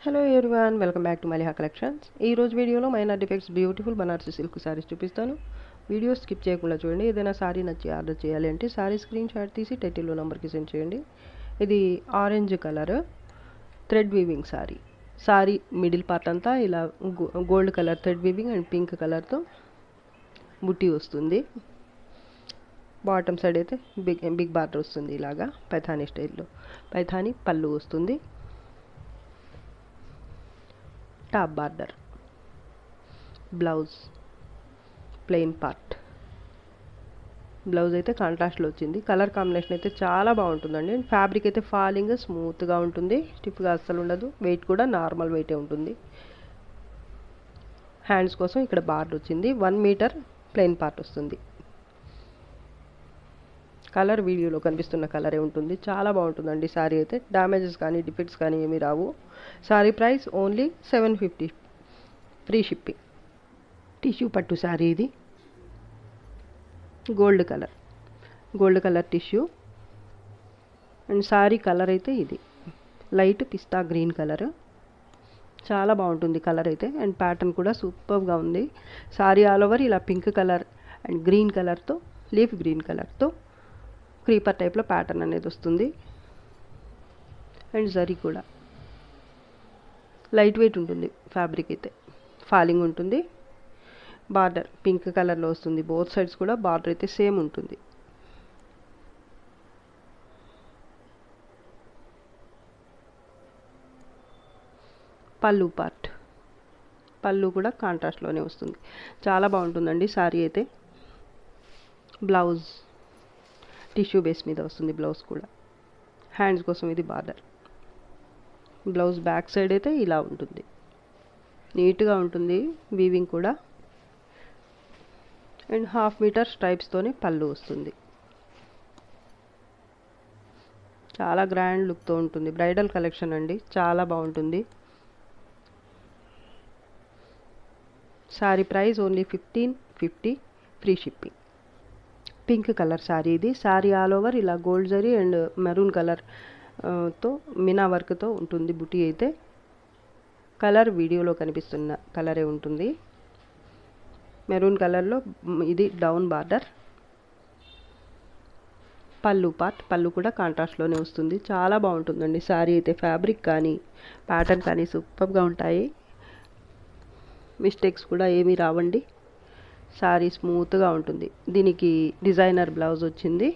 Hello everyone, welcome back to Maliha collections. ఈ రోజు వీడియోలో minor defects beautiful Banarasi silk saris చూపిస్తాను. వీడియో స్కిప్ చేయకుండా చూడండి. ఏదైనా సారీ నచ్చి ఆర్డర్ చేయాలి అంటే సారీ స్క్రీన్ షాట్ తీసి టైటిల్లో నెంబర్కి సెండ్ చేయండి. ఇది orange colour thread weaving sorry. Sorry middle part అంతా ఇలా gold colour thread weaving and pink కలర్తో బుట్టి వస్తుంది. బాటమ్ సైడ్ అయితే బిగ్ బార్డర్ వస్తుంది. ఇలాగా పైథానీ స్టైల్లో పైథానీ పళ్ళు వస్తుంది. Top border, blouse plain part. Blouse అయితే కాంట్రాస్ట్లో వచ్చింది. కలర్ కాంబినేషన్ అయితే చాలా బాగుంటుందండి. ఫ్యాబ్రిక్ అయితే ఫాలింగ్ స్మూత్గా ఉంటుంది, స్టిఫ్గా అస్సలు ఉండదు. వెయిట్ కూడా నార్మల్ వెయిటే ఉంటుంది. హ్యాండ్స్ కోసం ఇక్కడ బార్డర్ వచ్చింది. 1 మీటర్ ప్లెయిన్ పార్ట్ వస్తుంది. కలర్ వీడియోలో కనిపిస్తున్న కలరే ఉంటుంది. చాలా బాగుంటుందండి సారీ అయితే. డ్యామేజెస్ కానీ డిఫెక్ట్స్ కానీ ఏమీ రావు. Sari price only 750, free shipping. Tissue పట్టు సారీ ఇది. Gold colour tissue and sari colour అయితే ఇది లైట్ పిస్తా గ్రీన్ కలర్. చాలా బాగుంటుంది కలర్ అయితే. అండ్ ప్యాటర్న్ కూడా సూపర్గా ఉంది. సారీ ఆల్ ఓవర్ ఇలా పింక్ కలర్ అండ్ గ్రీన్ కలర్తో, లీఫ్ గ్రీన్ కలర్తో క్రీపర్ టైప్లో ప్యాటర్న్ అనేది వస్తుంది. అండ్ జరీ కూడా లైట్ వెయిట్ ఉంటుంది. ఫ్యాబ్రిక్ అయితే ఫాలింగ్ ఉంటుంది. బార్డర్ పింక్ కలర్లో వస్తుంది. బోత్ సైడ్స్ కూడా బార్డర్ అయితే సేమ్ ఉంటుంది. పళ్ళు పార్ట్, పళ్ళు కూడా కాంట్రాస్ట్లోనే వస్తుంది. చాలా బాగుంటుందండి సారీ అయితే. బ్లౌజ్ టిష్యూ బేస్ మీద వస్తుంది. బ్లౌజ్ కూడా హ్యాండ్స్ కోసం ఇది బార్డర్. బ్లౌజ్ బ్యాక్ సైడ్ అయితే ఇలా ఉంటుంది. నీట్గా ఉంటుంది వీవింగ్ కూడా. అండ్ 1/2 మీటర్ స్ట్రైప్స్తోనే పళ్ళు వస్తుంది. చాలా గ్రాండ్ లుక్తో ఉంటుంది. బ్రైడల్ కలెక్షన్ అండి, చాలా బాగుంటుంది. Sorry price only 1550, free shipping. Pink colour sorry ఇది. సారీ ఆల్ ఓవర్ ఇలా gold zari and maroon colour తో మినా వర్క్తో ఉంటుంది బుటీ అయితే. కలర్ వీడియోలో కనిపిస్తున్న కలరే ఉంటుంది. మెరూన్ కలర్లో ఇది డౌన్ బార్డర్. పళ్ళు పార్ట్, పళ్ళు కూడా కాంట్రాస్ట్లోనే వస్తుంది. చాలా బాగుంటుందండి సారీ అయితే. ఫ్యాబ్రిక్ కానీ ప్యాటర్న్ కానీ సూపర్గా ఉంటాయి. మిస్టేక్స్ కూడా ఏమీ రావండి. సారీ స్మూత్గా ఉంటుంది. దీనికి డిజైనర్ బ్లౌజ్ వచ్చింది.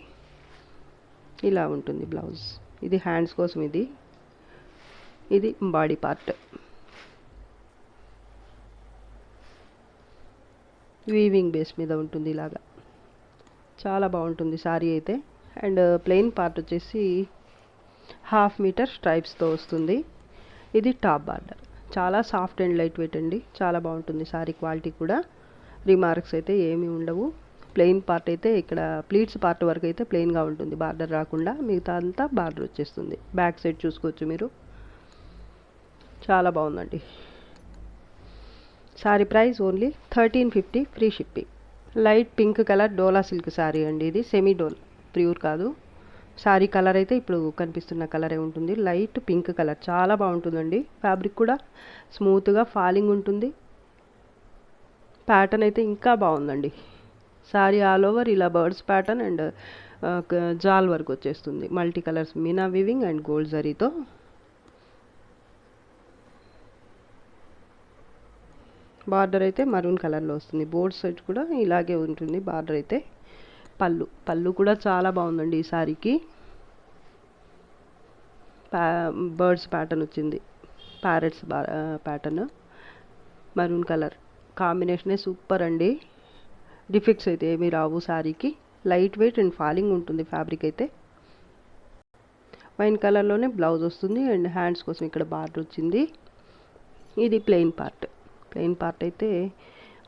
ఇలా ఉంటుంది బ్లౌజ్. ఇది హ్యాండ్స్ కోసం. ఇది బాడీ పార్ట్. వీవింగ్ బేస్ మీద ఉంటుంది ఇలాగా. చాలా బాగుంటుంది సారీ అయితే. అండ్ ప్లెయిన్ పార్ట్ వచ్చేసి 1/2 మీటర్ స్ట్రైప్స్తో వస్తుంది. ఇది టాప్ బార్డర్. చాలా సాఫ్ట్ అండ్ లైట్ వెయిట్ అండి. చాలా బాగుంటుంది సారీ క్వాలిటీ కూడా. రిమార్క్స్ అయితే ఏమీ ఉండవు. ప్లెయిన్ పార్ట్ అయితే ఇక్కడ ప్లీట్స్ పార్ట్ వరకు అయితే ప్లెయిన్గా ఉంటుంది, బార్డర్ రాకుండా. మిగతా అంతా బార్డర్ వచ్చేస్తుంది. బ్యాక్ సైడ్ చూసుకోవచ్చు మీరు. చాలా బాగుందండి. Sari price only 1350, free shipping. Light pink colour Dola silk sari అండి ఇది. సెమీ డోల్, ప్యూర్ కాదు. సారీ కలర్ అయితే ఇప్పుడు కనిపిస్తున్న కలరే ఉంటుంది. Light pink colour. చాలా బాగుంటుందండి. ఫ్యాబ్రిక్ కూడా స్మూత్గా ఫాలింగ్ ఉంటుంది. ప్యాటర్న్ అయితే ఇంకా బాగుందండి. సారీ ఆల్ ఓవర్ ఇలా బర్డ్స్ ప్యాటర్న్ అండ్ జాల్ వర్క్ వచ్చేస్తుంది. Multi colours Meena weaving and gold జరీతో. బార్డర్ అయితే మరూన్ కలర్లో వస్తుంది. బోర్డ్ సైడ్ కూడా ఇలాగే ఉంటుంది బార్డర్ అయితే. పళ్ళు కూడా చాలా బాగుందండి ఈ సారీకి. బర్డ్స్ ప్యాటర్న్ వచ్చింది. Parrots pattern. మరూన్ కలర్ కాంబినేషనే సూపర్ అండి. డిఫెక్ట్స్ అయితే ఏమీ రావు సారీకి. లైట్ వెయిట్ అండ్ ఫాలింగ్ ఉంటుంది ఫ్యాబ్రిక్ అయితే. వైన్ కలర్లోనే బ్లౌజ్ వస్తుంది. అండ్ హ్యాండ్స్ కోసం ఇక్కడ బార్డర్ వచ్చింది. ఇది ప్లెయిన్ పార్ట్. ప్లెయిన్ పార్ట్ అయితే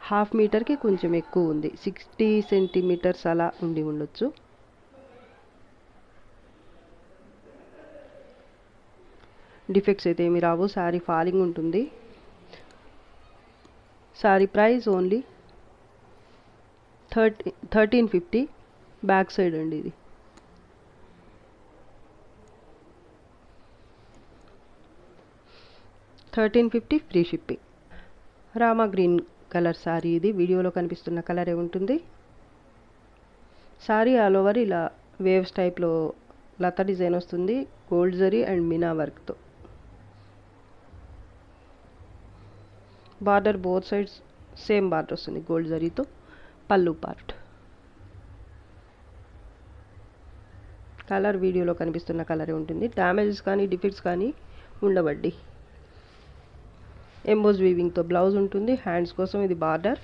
1/2 మీటర్కి కొంచెం ఎక్కువ ఉంది. 60 సెంటీమీటర్స్ అలా ఉండొచ్చు. డిఫెక్ట్స్ అయితే ఏమి రావు. సారీ ఫాలింగ్ ఉంటుంది. Sorry price only 1350, back side అండి ఇది. 1350 free shipping. Rama green colour sari ఇది. వీడియోలో కనిపిస్తున్న కలరే ఉంటుంది. శారీ ఆల్ ఓవర్ ఇలా వేవ్స్ టైప్లో లత డిజైన్ వస్తుంది, గోల్డ్ జరీ అండ్ మీనా వర్క్తో. Border both sides same border వస్తుంది గోల్డ్ జరీతో. పళ్ళు పార్ట్. కలర్ వీడియోలో కనిపిస్తున్న కలరే ఉంటుంది. డ్యామేజెస్ కానీ డిఫెక్ట్స్ కానీ ఉండవండి. ఎంబోజ్ వీవింగ్తో బ్లౌజ్ ఉంటుంది. హ్యాండ్స్ కోసం ఇది బార్డర్.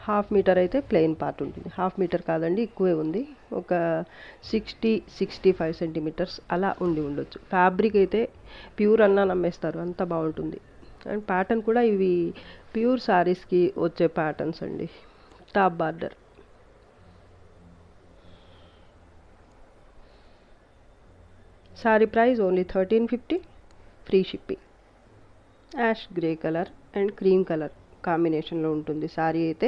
1/2 మీటర్ అయితే ప్లెయిన్ పార్ట్ ఉంటుంది. 1/2 మీటర్ కాదండి, ఎక్కువే ఉంది. ఒక 60-65 సెంటీమీటర్స్ అలా ఉండొచ్చు. ఫ్యాబ్రిక్ అయితే ప్యూర్ అన్నా నమ్మేస్తారు, అంత బాగుంటుంది. అండ్ ప్యాటర్న్ కూడా ఇవి ప్యూర్ శారీస్కి వచ్చే ప్యాటర్న్స్ అండి. Top border. Sari price only 1350 free shipping. Ash grey colour and cream colour కాంబినేషన్లో ఉంటుంది శారీ అయితే.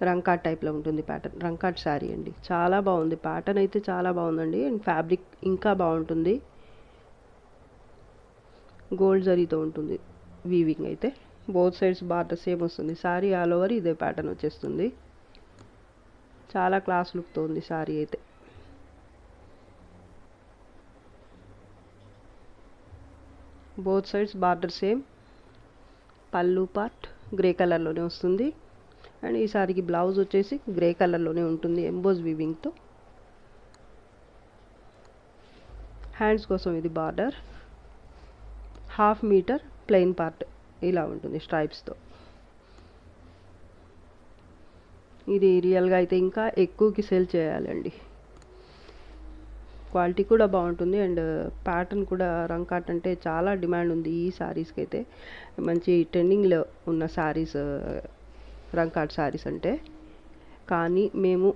రంకాట్ టైప్లో ఉంటుంది ప్యాటర్న్. రంకాట్ శారీ అండి, చాలా బాగుంది. ప్యాటర్న్ అయితే చాలా బాగుందండి. అండ్ ఫ్యాబ్రిక్ ఇంకా బాగుంటుంది. గోల్డ్ జరీతో ఉంటుంది వీవింగ్ అయితే. బోత్ సైడ్స్ బార్డర్ సేమ్ వస్తుంది. శారీ ఆల్ ఓవర్ ఇదే ప్యాటర్న్ వచ్చేస్తుంది. చాలా క్లాస్ లుక్తో ఉంది శారీ అయితే. Both sides border same. పళ్ళు పార్ట్ గ్రే కలర్లోనే వస్తుంది. అండ్ ఈ సారీకి బ్లౌజ్ వచ్చేసి గ్రే కలర్లోనే ఉంటుంది ఎంబోజ్ వీవింగ్తో. హ్యాండ్స్ కోసం ఇది బార్డర్. 1/2 మీటర్ ప్లెయిన్ పార్ట్ ఇలా ఉంటుంది స్ట్రైప్స్తో. ఇది రియల్గా అయితే ఇంకా ఎక్కువకి సేల్ చేయాలండి. క్వాలిటీ కూడా బాగుంటుంది. అండ్ ప్యాటర్న్ కూడా రంకాట్ అంటే చాలా డిమాండ్ ఉంది ఈ శారీస్కి అయితే. మంచి ట్రెండింగ్లో ఉన్న శారీస్ రంకాట్ శారీస్ అంటే. కానీ మేము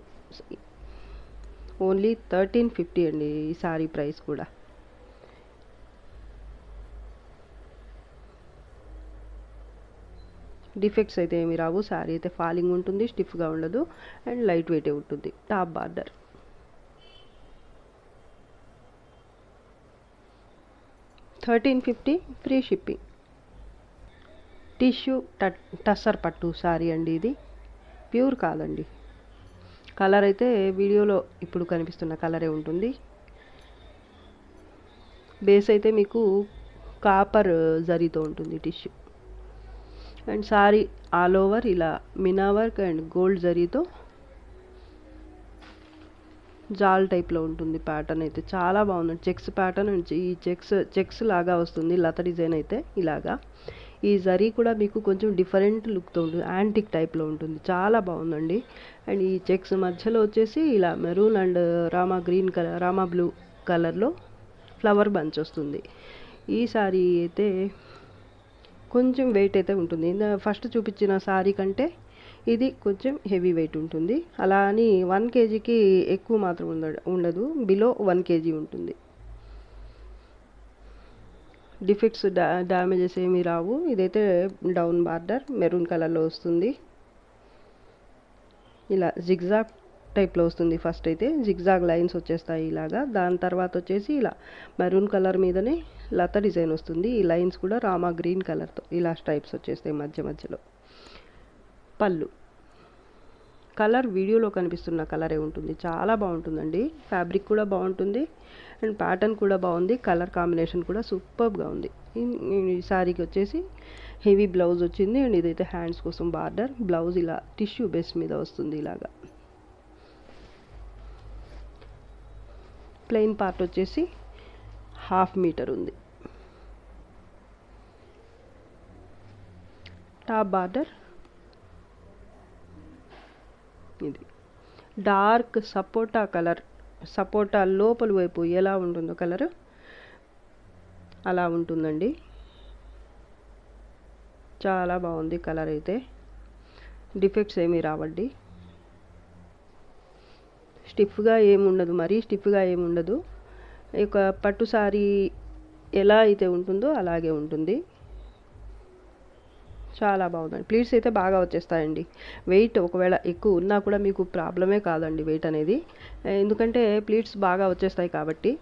ఓన్లీ 1350 అండి ఈ శారీ ప్రైస్ కూడా. డిఫెక్ట్స్ అయితే ఏమి రావు. శారీ అయితే ఫాలింగ్ ఉంటుంది, స్టిఫ్గా ఉండదు అండ్ లైట్ వెయిటే ఉంటుంది. Top border. $1350 free shipping. Tissue tussar పట్టు శారీ అండి ఇది. ప్యూర్ కాదండి. కలర్ అయితే వీడియోలో ఇప్పుడు కనిపిస్తున్న కలరే ఉంటుంది. బేస్ అయితే మీకు కాపర్ జరీతో ఉంటుంది tissue. And sari all over ఇలా మీనా వర్క్ అండ్ గోల్డ్ జరీతో జాల్ టైప్లో ఉంటుంది. ప్యాటర్న్ అయితే చాలా బాగుంది. Checks pattern. ఈ చెక్స్ లాగా వస్తుంది లత డిజైన్ అయితే ఇలాగా. ఈ జరీ కూడా మీకు కొంచెం డిఫరెంట్ లుక్తో ఉంటుంది, యాంటిక్ టైప్లో ఉంటుంది. చాలా బాగుందండి. అండ్ ఈ చెక్స్ మధ్యలో వచ్చేసి ఇలా maroon and Rama green colour, Rama blue కలర్లో ఫ్లవర్ బంచ్ వస్తుంది. ఈ శారీ అయితే కొంచెం వెయిట్ అయితే ఉంటుంది. ఫస్ట్ చూపించిన శారీ కంటే ఇది కొంచెం హెవీ వెయిట్ ఉంటుంది. అలా అని 1 kgకి ఎక్కువ మాత్రం ఉండదు. బిలో 1 kg ఉంటుంది. డిఫెక్ట్స్ డ్యామేజెస్ ఏమీ రావు. ఇదైతే డౌన్ బార్డర్ మెరూన్ కలర్లో వస్తుంది. ఇలా జిగ్జాగ్ టైప్లో వస్తుంది. ఫస్ట్ అయితే జిగ్జాగ్ లైన్స్ వచ్చేస్తాయి ఇలాగా. దాని తర్వాత వచ్చేసి ఇలా మెరూన్ కలర్ మీదనే లత డిజైన్ వస్తుంది. ఈ లైన్స్ కూడా రామా గ్రీన్ కలర్తో ఇలా స్ట్రైప్స్ వచ్చేస్తాయి మధ్య మధ్యలో. పళ్ళు. కలర్ వీడియోలో కనిపిస్తున్న కలరే ఉంటుంది. చాలా బాగుంటుందండి. ఫ్యాబ్రిక్ కూడా బాగుంటుంది అండ్ ప్యాటర్న్ కూడా బాగుంది. కలర్ కాంబినేషన్ కూడా సూపర్గా ఉంది. ఈ శారీకి వచ్చేసి హెవీ బ్లౌజ్ వచ్చింది. అండ్ ఇదైతే హ్యాండ్స్ కోసం బార్డర్. బ్లౌజ్ ఇలా టిష్యూ బేస్ మీద వస్తుంది ఇలాగా. ప్లెయిన్ పార్ట్ వచ్చేసి 1/2 మీటర్ ఉంది. Top border. ఇది డార్క్ సపోటా కలర్. సపోటా లోపల వైపు ఎలా ఉంటుందో కలర్ అలా ఉంటుందండి. చాలా బాగుంది కలర్ అయితే. డిఫెక్ట్స్ ఏమీ రావండి. స్టిఫ్గా ఏముండదు, మరీ స్టిఫ్గా ఏముండదు. ఇక పట్టు సారీ ఎలా అయితే ఉంటుందో అలాగే ఉంటుంది. చాలా బాగుందండి. ప్లీట్స్ అయితే బాగా వచ్చేస్తాయండి. వెయిట్ ఒకవేళ ఎక్కువ ఉన్నా కూడా మీకు ప్రాబ్లమే కాదండి వెయిట్ అనేది. ఎందుకంటే ప్లీట్స్ బాగా వచ్చేస్తాయి కాబట్టి.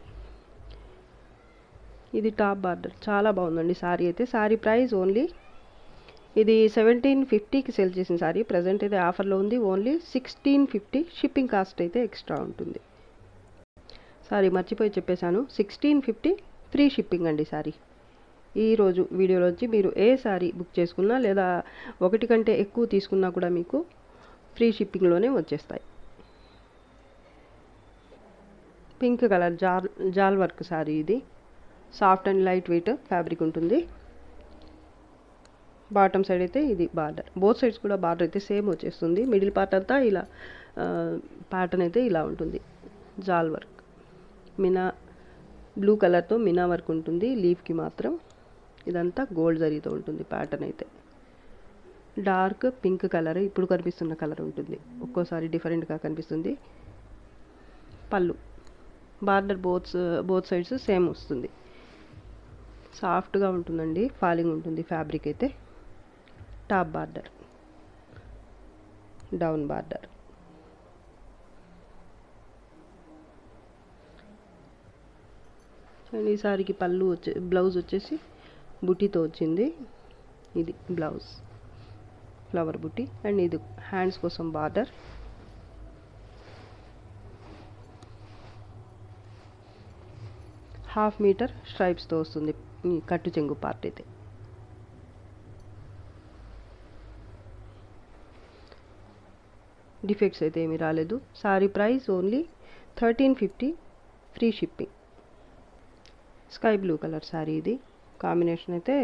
ఇది టాప్ బార్డర్, చాలా బాగుందండి సారీ అయితే. సారీ ప్రైస్ ఓన్లీ, ఇది 1750కి సేల్ చేసిన సారీ, ప్రజెంట్ అయితే ఆఫర్లో ఉంది. ఓన్లీ 1650, షిప్పింగ్ కాస్ట్ అయితే ఎక్స్ట్రా ఉంటుంది. సారీ మర్చిపోయి చెప్పేశాను, 1650 ఫ్రీ షిప్పింగ్ అండి సారీ. ఈరోజు వీడియోలో వచ్చి మీరు ఏ సారీ బుక్ చేసుకున్నా లేదా ఒకటి కంటే ఎక్కువ తీసుకున్నా కూడా మీకు ఫ్రీ షిప్పింగ్లోనే వచ్చేస్తాయి. పింక్ కలర్ జాల్ వర్క్ సారీ ఇది. Soft and light weight fabric ఉంటుంది. బాటమ్ సైడ్ అయితే ఇది బార్డర్, బోత్ సైడ్స్ కూడా బార్డర్ అయితే సేమ్ వచ్చేస్తుంది. మిడిల్ పార్ట్ అంతా ఇలా ప్యాటర్న్ అయితే ఇలా ఉంటుంది. జాల్ వర్క్, మినా బ్లూ కలర్తో మినా వర్క్ ఉంటుంది లీఫ్కి మాత్రం. ఇదంతా గోల్డ్ జరీతో ఉంటుంది ప్యాటర్న్ అయితే. డార్క్ పింక్ కలర్ ఇప్పుడు కనిపిస్తున్న కలర్ ఉంటుంది, ఒక్కోసారి డిఫరెంట్గా కనిపిస్తుంది. పళ్ళు బార్డర్ బోత్ సైడ్స్ సేమ్ వస్తుంది. సాఫ్ట్గా ఉంటుందండి, ఫాలింగ్ ఉంటుంది ఫ్యాబ్రిక్ అయితే. Top border, down border. And ఈ సారీకి పళ్ళు బ్లౌజ్ వచ్చేసి బుట్టితో వచ్చింది. ఇది బ్లౌజ్ ఫ్లవర్ బుట్టి. అండ్ ఇది హ్యాండ్స్ కోసం బార్డర్. హాఫ్ మీటర్ స్ట్రైప్స్తో వస్తుంది ఈ కట్టు చెంగు పార్ట్ అయితే. డిఫెక్ట్స్ అయితే ఏమీ రాలేదు. Sorry price only 1350, free shipping. Sky blue colour sorry ఇది. కాంబినేషన్ అయితే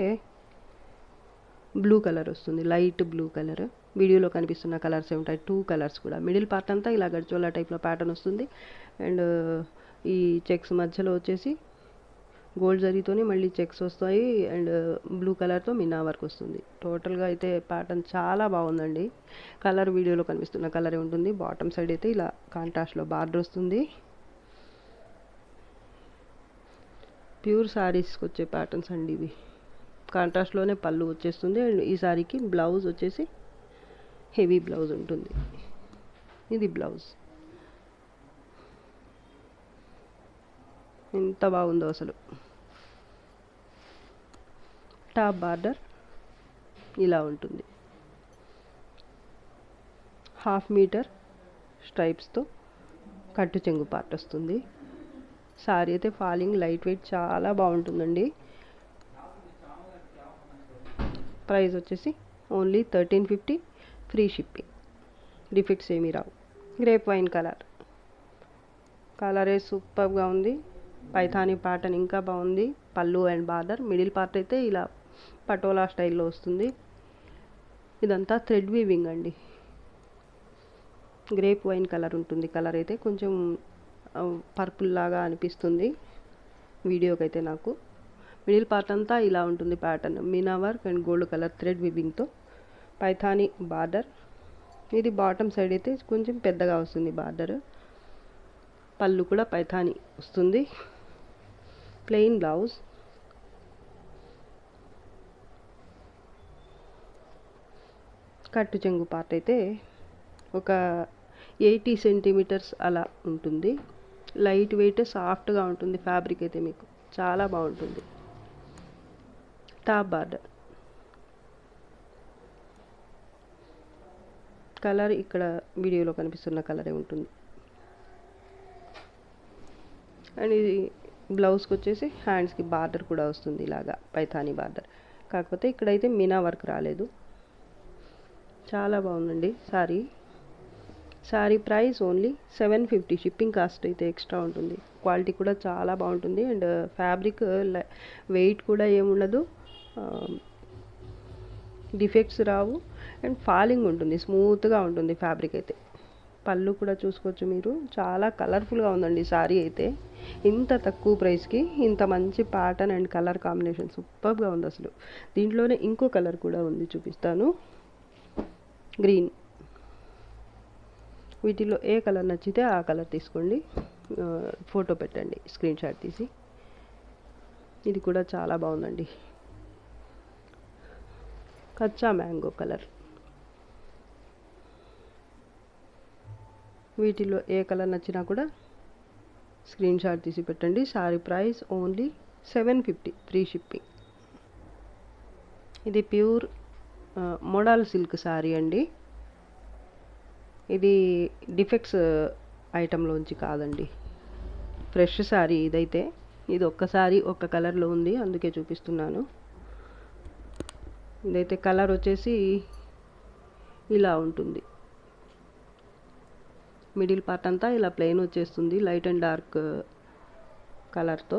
బ్లూ కలర్ వస్తుంది, లైట్ బ్లూ కలర్. వీడియోలో కనిపిస్తున్న కలర్స్ ఉంటాయి, 2 కలర్స్ కూడా. మిడిల్ పార్ట్ అంతా ఇలా గడ్చోలా టైప్లో ప్యాటర్న్ వస్తుంది. అండ్ ఈ చెక్స్ మధ్యలో వచ్చేసి గోల్డ్ జరీతోనే మళ్ళీ చెక్స్ వస్తాయి. అండ్ బ్లూ కలర్తో మినా వర్క్ వస్తుంది. టోటల్గా అయితే ప్యాటర్న్ చాలా బాగుందండి. కలర్ వీడియోలో కనిపిస్తున్న కలరే ఉంటుంది. బాటమ్ సైడ్ అయితే ఇలా కాంట్రాస్ట్లో బార్డర్ వస్తుంది. ప్యూర్ శారీస్కి వచ్చే ప్యాటర్న్స్ అండి ఇవి. కాంట్రాస్ట్లోనే పళ్ళు వచ్చేస్తుంది. అండ్ ఈ సారీకి బ్లౌజ్ వచ్చేసి హెవీ బ్లౌజ్ ఉంటుంది. ఇది బ్లౌజ్. ఎంత బాగుందో అసలు. టాప్ బార్డర్ ఇలా ఉంటుంది. హాఫ్ మీటర్ స్ట్రైప్స్తో కట్టు చెంగు పార్ట్ వస్తుంది. సారీ అయితే ఫాలింగ్ లైట్ వెయిట్ చాలా బాగుంటుందండి. ప్రైస్ వచ్చేసి ఓన్లీ 1350, ఫ్రీ షిప్పింగ్. డిఫెక్ట్స్ ఏమీ రావు. గ్రేప్ వైన్ కలర్, కలరే సూపర్గా ఉంది. పైథానీ ప్యాటర్న్ ఇంకా బాగుంది. పళ్ళు అండ్ బార్డర్. మిడిల్ పార్ట్ అయితే ఇలా పటోలా స్టైల్లో వస్తుంది. ఇదంతా థ్రెడ్ వీవింగ్ అండి. గ్రేప్ వైన్ కలర్ ఉంటుంది. కలర్ అయితే కొంచెం పర్పుల్ లాగా అనిపిస్తుంది వీడియోకి అయితే నాకు. మిడిల్ పార్ట్ అంతా ఇలా ఉంటుంది pattern, meena work and gold colour thread వీవింగ్తో. పైథానీ బార్డర్. ఇది బాటమ్ సైడ్ అయితే కొంచెం పెద్దగా వస్తుంది బార్డర్. పళ్ళు కూడా పైథానీ వస్తుంది. Plain blouse. కట్టు చెంగు పార్ట్ అయితే ఒక 80 సెంటీమీటర్స్ అలా ఉంటుంది. లైట్ వెయిట్ సాఫ్ట్గా ఉంటుంది ఫ్యాబ్రిక్ అయితే, మీకు చాలా బాగుంటుంది. Top border. కలర్ ఇక్కడ వీడియోలో కనిపిస్తున్న కలరే ఉంటుంది. అండ్ ఇది బ్లౌజ్కి వచ్చేసి హ్యాండ్స్కి బార్డర్ కూడా వస్తుంది ఇలాగా పైథానీ బార్డర్. కాకపోతే ఇక్కడైతే మీనా వర్క్ రాలేదు. చాలా బాగుందండి sorry. Sorry price only 750, shipping cost అయితే ఎక్స్ట్రా ఉంటుంది. క్వాలిటీ కూడా చాలా బాగుంటుంది. అండ్ ఫ్యాబ్రిక్ వెయిట్ కూడా ఏముండదు, డిఫెక్ట్స్ రావు. అండ్ ఫాలింగ్ ఉంటుంది, స్మూత్గా ఉంటుంది ఫ్యాబ్రిక్ అయితే. పళ్ళు కూడా చూసుకోవచ్చు మీరు, చాలా కలర్ఫుల్గా ఉందండి సారీ అయితే. ఇంత తక్కువ ప్రైస్కి ఇంత మంచి ప్యాటర్న్ అండ్ కలర్ కాంబినేషన్ సూపర్గా ఉంది అసలు. దీంట్లోనే ఇంకో కలర్ కూడా ఉంది, చూపిస్తాను. గ్రీన్. వీటిలో ఏ కలర్ నచ్చితే ఆ కలర్ తీసుకోండి, ఫోటో పెట్టండి స్క్రీన్ షాట్ తీసి. ఇది కూడా చాలా బాగుందండి, కచ్చా మ్యాంగో కలర్. వీటిలో ఏ కలర్ నచ్చినా కూడా స్క్రీన్ షాట్ తీసి పెట్టండి. Sorry price only 750 free shipping. ఇది ప్యూర్ మోడల్ సిల్క్ శారీ అండి. ఇది డిఫెక్ట్స్ ఐటెంలోంచి కాదండి, ఫ్రెష్ శారీ ఇదైతే. ఇది ఒక్కసారి ఒక్క కలర్లో ఉంది, అందుకే చూపిస్తున్నాను. ఇదైతే కలర్ వచ్చేసి ఇలా ఉంటుంది. మిడిల్ పార్ట్ అంతా ఇలా ప్లెయిన్ వచ్చేస్తుంది, లైట్ అండ్ డార్క్ కలర్తో.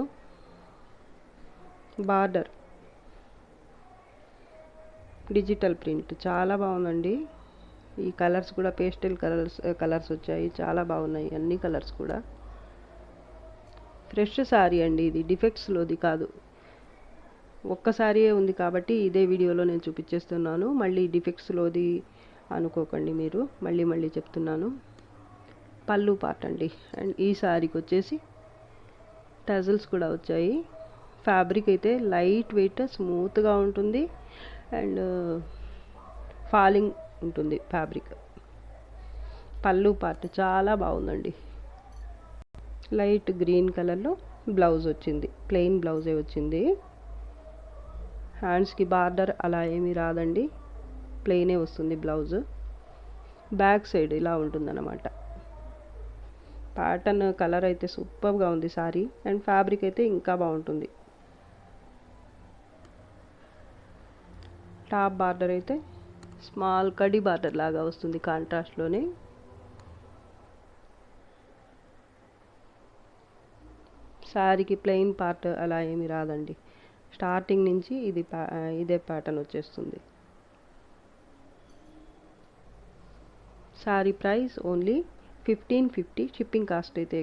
బార్డర్ డిజిటల్ ప్రింట్ చాలా బాగుందండి. ఈ కలర్స్ కూడా పేస్టల్ కలర్స్ వచ్చాయి, చాలా బాగున్నాయి అన్ని కలర్స్ కూడా. ఫ్రెష్ శారీ అండి, ఇది డిఫెక్ట్స్లోది కాదు. ఒక్కసారియే ఉంది కాబట్టి ఇదే వీడియోలో నేను చూపించేస్తున్నాను. మళ్ళీ డిఫెక్ట్స్లోది అనుకోకండి మీరు, మళ్ళీ మళ్ళీ చెప్తున్నాను. పళ్ళు పార్ట్ అండి. అండ్ ఈ శారీకి వచ్చేసి టజల్స్ కూడా వచ్చాయి. ఫ్యాబ్రిక్ అయితే లైట్ వెయిట్ స్మూత్గా ఉంటుంది అండ్ ఫాలింగ్ ఉంటుంది ఫ్యాబ్రిక్. పళ్ళు పార్ట్ చాలా బాగుందండి. లైట్ గ్రీన్ కలర్లో బ్లౌజ్ వచ్చింది, ప్లెయిన్ బ్లౌజే వచ్చింది. హ్యాండ్స్కి బార్డర్ అలా ఏమీ రాదండి, ప్లెయినే వస్తుంది బ్లౌజ్. బ్యాక్ సైడ్ ఇలా ఉంటుందన్నమాట. ప్యాటర్న్ కలర్ అయితే సూపర్గా ఉంది సారీ, అండ్ ఫ్యాబ్రిక్ అయితే ఇంకా బాగుంటుంది. టాప్ బార్డర్ అయితే స్మాల్ కడి బార్డర్ లాగా వస్తుంది కాంట్రాస్ట్లోనే. శారీకి ప్లెయిన్ పార్ట్ అలా ఏమీ రాదండి, స్టార్టింగ్ నుంచి ఇదే ప్యాటర్న్ వచ్చేస్తుంది. Sari price only 1550. Shipping cost అయితే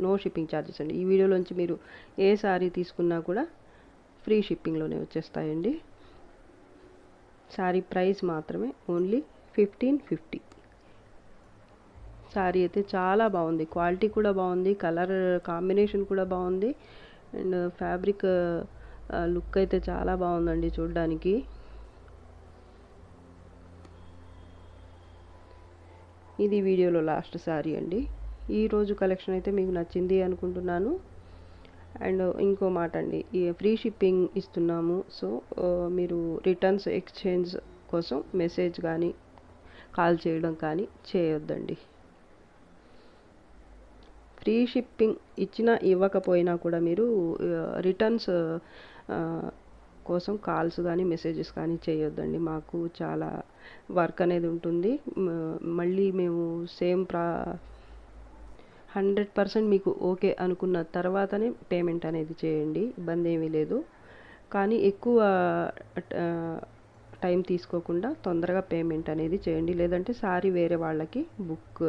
నో షిప్పింగ్ ఛార్జెస్ అండి. ఈ వీడియోలోంచి మీరు ఏ శారీ తీసుకున్నా కూడా ఫ్రీ షిప్పింగ్లోనే వచ్చేస్తాయండి. శారీ ప్రైస్ మాత్రమే ఓన్లీ 1550. శారీ అయితే చాలా బాగుంది, క్వాలిటీ కూడా బాగుంది, కలర్ కాంబినేషన్ కూడా బాగుంది, అండ్ ఫ్యాబ్రిక్ లుక్ అయితే చాలా బాగుందండి చూడడానికి. ఇది వీడియోలో లాస్ట్ శారీ అండి. ఈరోజు కలెక్షన్ అయితే మీకు నచ్చింది అనుకుంటున్నాను. అండ్ ఇంకో మాట అండి, ఈ ఫ్రీ షిప్పింగ్ ఇస్తున్నాము. సో మీరు రిటర్న్స్ ఎక్స్చేంజ్ కోసం మెసేజ్ కానీ కాల్ చేయడం కానీ చేయొద్దండి. ఫ్రీ షిప్పింగ్ ఇచ్చినా ఇవ్వకపోయినా కూడా మీరు రిటర్న్స్ కోసం కాల్స్ కానీ మెసేజెస్ కానీ చేయొద్దండి. మాకు చాలా వర్క్ అనేది ఉంటుంది. మళ్ళీ మేము సేమ్ 100% మీకు ఓకే అనుకున్న తర్వాతనే పేమెంట్ అనేది చేయండి, ఇబ్బంది ఏమీ లేదు. కానీ ఎక్కువ టైం తీసుకోకుండా తొందరగా పేమెంట్ అనేది చేయండి, లేదంటే సారీ వేరే వాళ్ళకి బుక్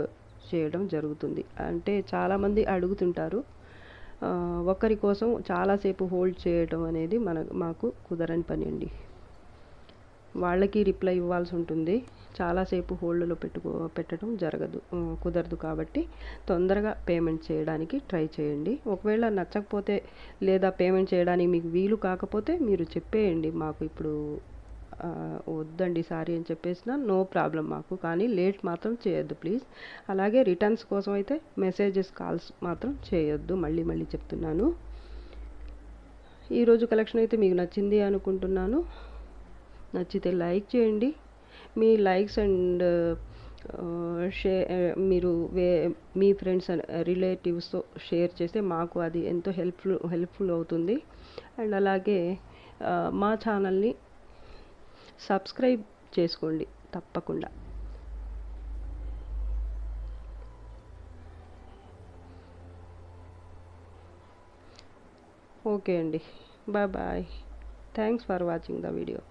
చేయడం జరుగుతుంది. అంటే చాలామంది అడుగుతుంటారు, ఒకరి కోసం చాలాసేపు హోల్డ్ చేయడం అనేది మాకు కుదరని పని అండి. వాళ్ళకి రిప్లై ఇవ్వాల్సి ఉంటుంది, చాలాసేపు హోల్డ్లో పెట్టడం కుదరదు. కాబట్టి తొందరగా పేమెంట్ చేయడానికి ట్రై చేయండి. ఒకవేళ నచ్చకపోతే లేదా పేమెంట్ చేయడానికి మీకు వీలు కాకపోతే మీరు చెప్పేయండి, మాకు ఇప్పుడు వద్దండి సారీ అని చెప్పేసిన నో ప్రాబ్లం మాకు. కానీ లేట్ మాత్రం చేయొద్దు ప్లీజ్. అలాగే రిటర్న్స్ కోసం అయితే మెసేజెస్ కాల్స్ మాత్రం చేయొద్దు, మళ్ళీ మళ్ళీ చెప్తున్నాను. ఈరోజు కలెక్షన్ అయితే మీకు నచ్చింది అనుకుంటున్నాను. నచ్చితే లైక్ చేయండి. మీ లైక్స్ అండ్ మీరు మీ ఫ్రెండ్స్ అండ్ రిలేటివ్స్తో షేర్ చేస్తే మాకు అది ఎంతో హెల్ప్ఫుల్ అవుతుంది. అండ్ అలాగే మా ఛానల్ని సబ్స్క్రైబ్ చేసుకోండి తప్పకుండా. ఓకే అండి, bye. Thanks for watching the video.